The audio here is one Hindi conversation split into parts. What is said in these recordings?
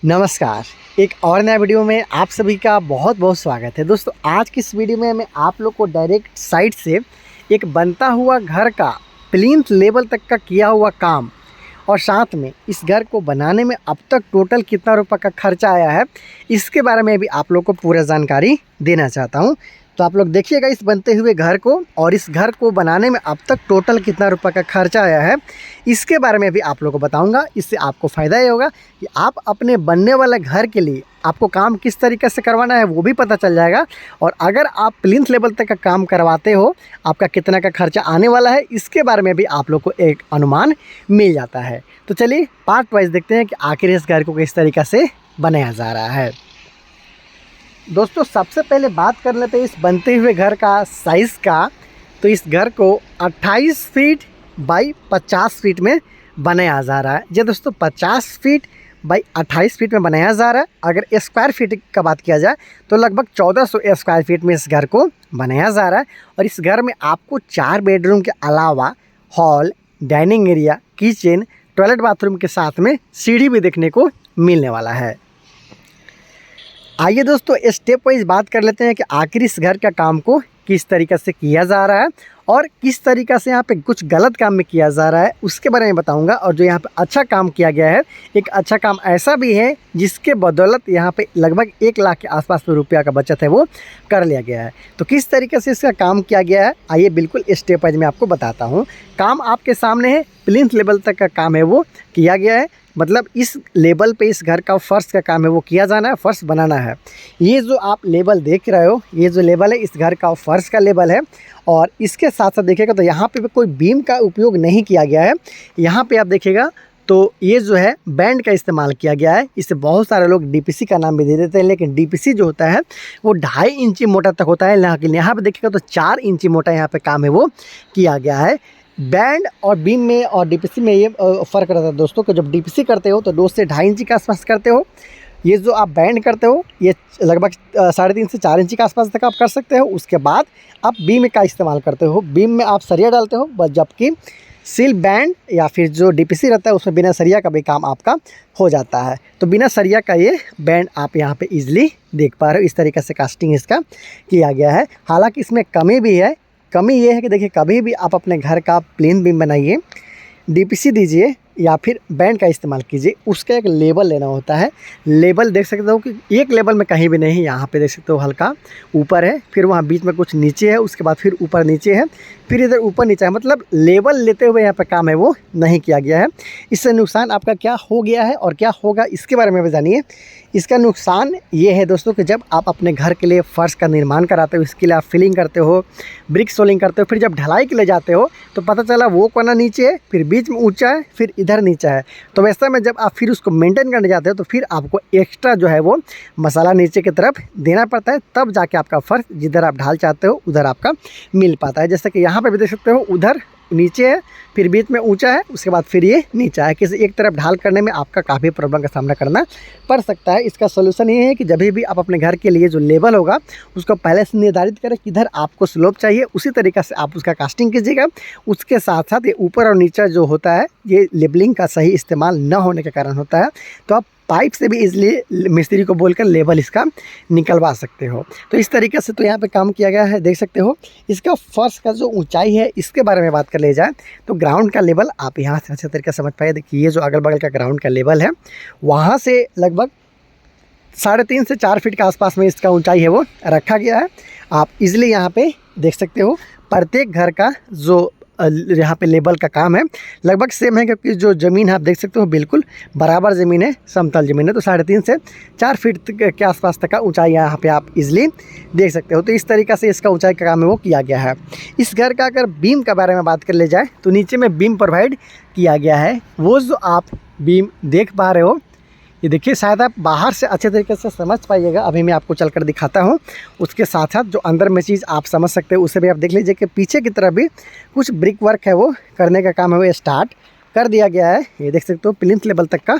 नमस्कार। एक और नया वीडियो में आप सभी का बहुत बहुत स्वागत है। दोस्तों आज की इस वीडियो में मैं आप लोग को डायरेक्ट साइट से एक बनता हुआ घर का प्लिंथ लेवल तक का किया हुआ काम और साथ में इस घर को बनाने में अब तक टोटल कितना रुपये का खर्चा आया है, इसके बारे में भी आप लोग को पूरा जानकारी देना चाहता हूं। तो आप लोग देखिएगा इस बनते हुए घर को, और इस घर को बनाने में अब तक टोटल कितना रुपये का खर्चा आया है, इसके बारे में भी आप लोग को बताऊंगा। इससे आपको फ़ायदा ये होगा कि आप अपने बनने वाले घर के लिए आपको काम किस तरीके से करवाना है वो भी पता चल जाएगा, और अगर आप प्लिंथ लेवल तक का काम करवाते हो आपका कितना का खर्चा आने वाला है, इसके बारे में भी आप लोग को एक अनुमान मिल जाता है। तो चलिए पार्ट वाइज देखते हैं कि आखिर इस घर को किस तरीके से बनाया जा रहा है। दोस्तों सबसे पहले बात कर लेते हैं इस बनते हुए घर का साइज़ का। तो इस घर को 28 फीट बाई 50 फीट में बनाया जा रहा है। जी दोस्तों 50 फीट बाई 28 फीट में बनाया जा रहा है। अगर स्क्वायर फीट का बात किया जाए तो लगभग 1400 स्क्वायर फीट में इस घर को बनाया जा रहा है। और इस घर में आपको 4 बेडरूम के अलावा hall, dining area, kitchen, toilet, bathroom के साथ में सीढ़ी भी देखने को मिलने वाला है। आइए दोस्तों स्टेप वाइज बात कर लेते हैं कि आखिर इस घर का काम को किस तरीक़े से किया जा रहा है और किस तरीक़े से यहाँ पे कुछ गलत काम में किया जा रहा है, उसके बारे में बताऊंगा। और जो यहाँ पे अच्छा काम किया गया है, एक अच्छा काम ऐसा भी है जिसके बदौलत यहाँ पे लगभग 1 लाख के आसपास में रुपया का बचत है वो कर लिया गया है। तो किस तरीके से इसका काम किया गया है आइए बिल्कुल स्टेप वाइज मैं आपको बताता हूँ। काम आपके सामने है, प्लिंथ लेवल तक का काम है वो किया गया है। मतलब इस लेवल पे इस घर का फर्श का काम है वो किया जाना है, फर्श बनाना है। ये जो आप लेवल देख रहे हो, ये जो लेवल है इस घर का फर्श का लेवल है। और इसके साथ साथ देखिएगा तो यहाँ पे भी कोई बीम का उपयोग नहीं किया गया है। यहाँ पे आप देखिएगा तो ये जो है बैंड का इस्तेमाल किया गया है। इसे बहुत सारे लोग डीपीसी का नाम भी दे देते हैं, लेकिन डीपीसी जो होता है वो 2.5 इंची मोटा तक होता है। लेकिन यहाँ पे देखिएगा तो 4 इंची मोटा यहाँ पे काम है वो किया गया है। बैंड और बीम में और डीपीसी में ये फ़र्क रहता है दोस्तों कि जब डीपीसी करते हो तो 2 से 2.5 इंची के आसपास करते हो। ये जो आप बैंड करते हो ये लगभग 3.5 से 4 इंची के आसपास तक आप कर सकते हो। उसके बाद आप बीम का इस्तेमाल करते हो, बीम में आप सरिया डालते हो बस, जबकि सील बैंड या फिर जो डीपीसी रहता है उसमें बिना सरिया का भी काम आपका हो जाता है। तो बिना सरिया का ये बैंड आप यहाँ पे इजीली देख पा रहे हो। इस तरीके से कास्टिंग इसका किया गया है। हालांकि इसमें कमी भी है। कमी ये है कि देखिए कभी भी आप अपने घर का प्लेन बीम बनाइए, डीपीसी दीजिए या फिर बैंड का इस्तेमाल कीजिए, उसका एक लेवल लेना होता है। लेवल देख सकते हो कि एक लेवल में कहीं भी नहीं, यहाँ पे देख सकते हो हल्का ऊपर है, फिर वहाँ बीच में कुछ नीचे है, उसके बाद फिर ऊपर नीचे है, फिर इधर ऊपर नीचे है। मतलब लेवल लेते हुए यहाँ पे काम है वो नहीं किया गया है। इससे नुकसान आपका क्या हो गया है और क्या होगा इसके बारे में भी जानिए। इसका नुकसान ये है दोस्तों कि जब आप अपने घर के लिए फ़र्श का निर्माण कराते हो, इसके लिए आप फिलिंग करते हो, ब्रिक सोलिंग करते हो, फिर जब ढलाई के लिए जाते हो तो पता चला वो कोना नीचे है, फिर बीच में ऊंचा है, फिर इधर नीचा है। तो वैसे में जब आप फिर उसको मेंटेन करने जाते हो तो फिर आपको एक्स्ट्रा जो है वो मसाला नीचे की तरफ देना पड़ता है, तब जाके आपका फ़र्श जिधर आप ढाल चाहते हो उधर आपका मिल पाता है। जैसे कि यहाँ पर भी देख सकते हो उधर नीचे है, फिर बीच में ऊंचा है, उसके बाद फिर ये नीचा है। किसी एक तरफ ढाल करने में आपका काफ़ी प्रॉब्लम का सामना करना पड़ सकता है। इसका सोल्यूशन ये है कि जब भी आप अपने घर के लिए जो लेवल होगा उसको पहले से निर्धारित करें, किधर आपको स्लोप चाहिए, उसी तरीक़े से आप उसका कास्टिंग कीजिएगा। उसके साथ साथ ये ऊपर और नीचा जो होता है ये लेबलिंग का सही इस्तेमाल न होने के कारण होता है। तो आप पाइप से भी इजीली मिस्त्री को बोलकर लेवल इसका निकलवा सकते हो। तो इस तरीके से तो यहाँ पे काम किया गया है, देख सकते हो। इसका फर्श का जो ऊंचाई है इसके बारे में बात कर ले जाए तो ग्राउंड का लेवल आप यहाँ से अच्छे तरीके से समझ पाए। देखिए ये जो अगल बगल का ग्राउंड का लेवल है वहाँ से लगभग 3.5 से 4 फीट के आसपास में इसका ऊंचाई है वो रखा गया है। आप इजीली यहाँ पे देख सकते हो प्रत्येक घर का जो यहाँ पे लेवल का काम है लगभग सेम है, क्योंकि जो ज़मीन आप देख सकते हो बिल्कुल बराबर ज़मीन है, समतल ज़मीन है। तो 3.5 से 4 फीट के आसपास तक का ऊंचाई यहाँ पे आप इजीली देख सकते हो। तो इस तरीक़े से इसका ऊंचाई का काम है वो किया गया है। इस घर का अगर बीम के बारे में बात कर ले जाए तो नीचे में बीम प्रोवाइड किया गया है। वो जो आप बीम देख पा रहे हो ये देखिए, शायद आप बाहर से अच्छे तरीके से समझ पाइएगा, अभी मैं आपको चलकर दिखाता हूँ। उसके साथ साथ जो अंदर में चीज़ आप समझ सकते हो उसे भी आप देख लीजिए कि पीछे की तरफ भी कुछ ब्रिक वर्क है वो करने का काम है वो स्टार्ट कर दिया गया है। ये देख सकते हो प्लिंथ लेवल तक का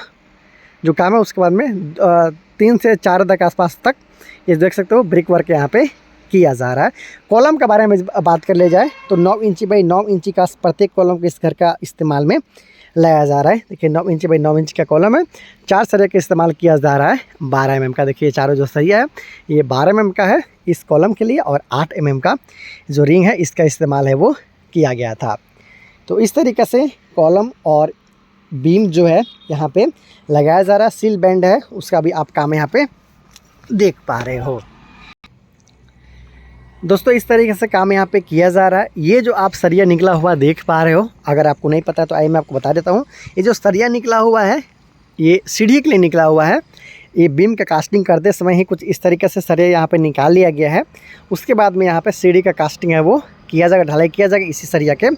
जो काम है, उसके बाद में 3 से 4 तक आसपास तक ये देख सकते हो ब्रिक वर्क यहाँ पे किया जा रहा है। कॉलम के बारे में बात कर ले जाए तो 9 इंची बाई 9 इंची का प्रत्येक कॉलम के इस घर का इस्तेमाल में लगाया जा रहा है। देखिए 9 इंच बाई 9 इंच का कॉलम है। 4 सरिया का इस्तेमाल किया जा रहा है 12 mm का। देखिए चारों जो सरिया है ये 12 mm का है इस कॉलम के लिए, और 8 mm का जो रिंग है इसका इस्तेमाल है वो किया गया था। तो इस तरीक़े से कॉलम और बीम जो है यहाँ पे लगाया जा रहा है। सील बैंड है उसका भी आप काम यहाँ पे देख पा रहे हो। दोस्तों इस तरीके से काम यहाँ पे किया जा रहा है। ये जो आप सरिया निकला हुआ देख पा रहे हो, अगर आपको नहीं पता तो आइए मैं आपको बता देता हूँ। ये जो सरिया निकला हुआ है ये सीढ़ी के लिए निकला हुआ है। ये बीम का कास्टिंग करते समय ही कुछ इस तरीके से सरिया यहाँ पे निकाल लिया गया है। उसके बाद में यहाँ पे सीढ़ी का कास्टिंग है वो किया जाएगा, ढलाई किया जाएगा इसी सरिया के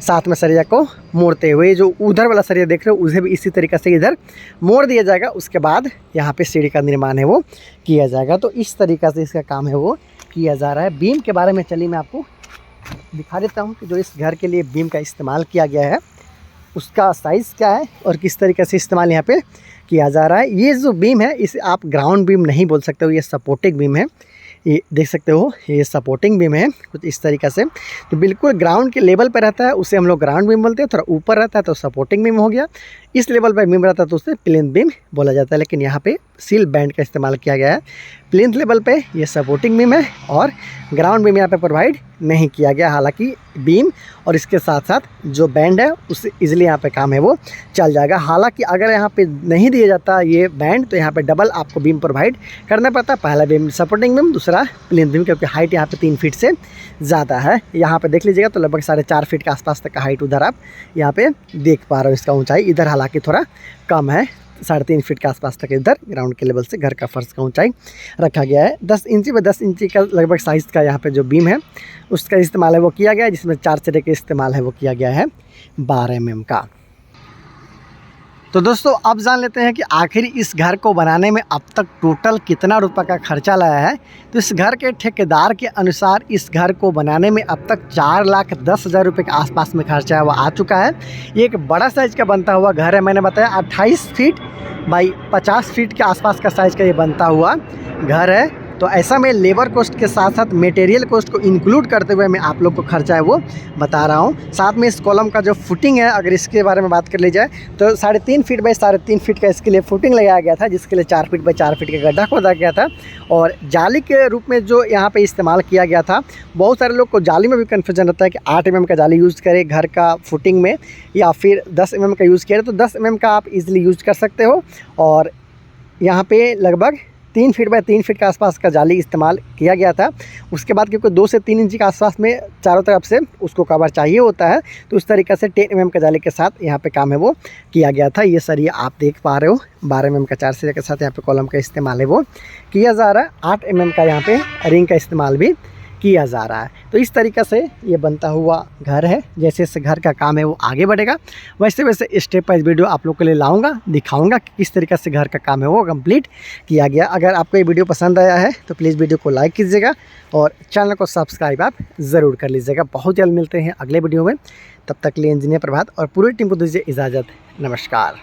साथ में। सरिया को मोड़ते हुए जो उधर वाला सरिया देख रहे हो उसे भी इसी तरीके से इधर मोड़ दिया जाएगा। उसके बाद यहाँ पे सीढ़ी का निर्माण है वो किया जाएगा। तो इस तरीक़े से इसका काम है वो किया जा रहा है। बीम के बारे में चलिए मैं आपको दिखा देता हूँ कि जो इस घर के लिए बीम का इस्तेमाल किया गया है उसका साइज़ क्या है और किस तरीके से इस्तेमाल यहाँ पे किया जा रहा है। ये जो बीम है इसे आप ग्राउंड बीम नहीं बोल सकते हो, ये सपोर्टिंग बीम है। ये देख सकते हो ये सपोर्टिंग बीम है कुछ इस तरीक़े से। तो बिल्कुल ग्राउंड के लेवल पर रहता है उसे हम लोग ग्राउंड बीम बोलते हैं। थोड़ा ऊपर रहता है तो सपोर्टिंग बीम हो गया। इस लेवल पर बीम रहता है तो उसे प्लिंथ बीम बोला जाता है। लेकिन यहाँ पे सील बैंड का इस्तेमाल किया गया है। प्लिंथ लेवल पे ये सपोर्टिंग बीम है और ग्राउंड बीम यहाँ पे प्रोवाइड नहीं किया गया। हालांकि बीम और इसके साथ साथ जो बैंड है उससे इजीली यहाँ पे काम है वो चल जाएगा। हालांकि अगर यहाँ पे नहीं दिया जाता ये बैंड तो यहाँ पे डबल आपको बीम प्रोवाइड करना पड़ता है। पहला बीम सपोर्टिंग बीम, दूसरा प्लिंथ बीम, क्योंकि हाइट यहाँ पे 3 फीट से ज़्यादा है। यहाँ पे देख लीजिएगा तो लगभग 4.5 फीट के आसपास तक का हाइट उधर आप यहाँ पे देख पा रहे हो। इसका ऊंचाई इधर हालांकि थोड़ा कम है, 3.5 फीट के आसपास तक इधर ग्राउंड के लेवल से घर का फर्श का ऊंचाई रखा गया है। 10 इंची बाय 10 इंची का लगभग साइज़ का यहाँ पे जो बीम है उसका इस्तेमाल है वो किया गया है, जिसमें 4 सिरे का इस्तेमाल है वो किया गया है 12 mm का। तो दोस्तों अब जान लेते हैं कि आखिर इस घर को बनाने में अब तक टोटल कितना रुपये का खर्चा लाया है। तो इस घर के ठेकेदार के अनुसार इस घर को बनाने में अब तक 4,10,000 रुपये के आसपास में खर्चा है वो आ चुका है। ये एक बड़ा साइज़ का बनता हुआ घर है। मैंने बताया 28 फीट बाई 50 फीट के आसपास का साइज़ का ये बनता हुआ घर है। तो ऐसा में लेबर कॉस्ट के साथ साथ मटेरियल कॉस्ट को इंक्लूड करते हुए मैं आप लोग को खर्चा है वो बता रहा हूँ। साथ में इस कॉलम का जो फुटिंग है अगर इसके बारे में बात कर ली जाए तो 3.5 फीट बाई 3.5 फीट का इसके लिए फुटिंग लगाया गया था, जिसके लिए 4 फीट बाई 4 फीट का गड्ढा खोदा गया था। और जाली के रूप में जो यहाँ पे इस्तेमाल किया गया था, बहुत सारे लोग को जाली में भी कन्फ्यूजन रहता है कि 8 mm का जाली यूज़ करें घर का फुटिंग में या फिर 10 mm का यूज़ करें। तो 10 mm का आप इजीली यूज़ कर सकते हो। और यहाँ पे लगभग 3 फीट बाय 3 फीट के आसपास का जाली इस्तेमाल किया गया था। उसके बाद क्योंकि 2 से 3 इंच के आसपास में चारों तरफ से उसको कवर चाहिए होता है तो उस तरीक़े से 10 mm का जाली के साथ यहाँ पे काम है वो किया गया था। ये सरिया आप देख पा रहे हो 12 mm का 4 सिरे के साथ यहाँ पे कॉलम का इस्तेमाल है वो किया जा रहा है। 8 mm का यहाँ पे रिंग का इस्तेमाल भी किया जा रहा है। तो इस तरीक़े से ये बनता हुआ घर है। जैसे जैसे घर का काम है वो आगे बढ़ेगा वैसे वैसे स्टेप बाय वीडियो आप लोग के लिए लाऊंगा, दिखाऊंगा कि किस तरीक़े से घर का काम है वो कंप्लीट किया गया। अगर आपको ये वीडियो पसंद आया है तो प्लीज़ वीडियो को लाइक कीजिएगा और चैनल को सब्सक्राइब आप ज़रूर कर लीजिएगा। बहुत जल्द मिलते हैं अगले वीडियो में। तब तक के लिए इंजीनियर प्रभात और पूरी टीम को दीजिए इजाज़त। नमस्कार।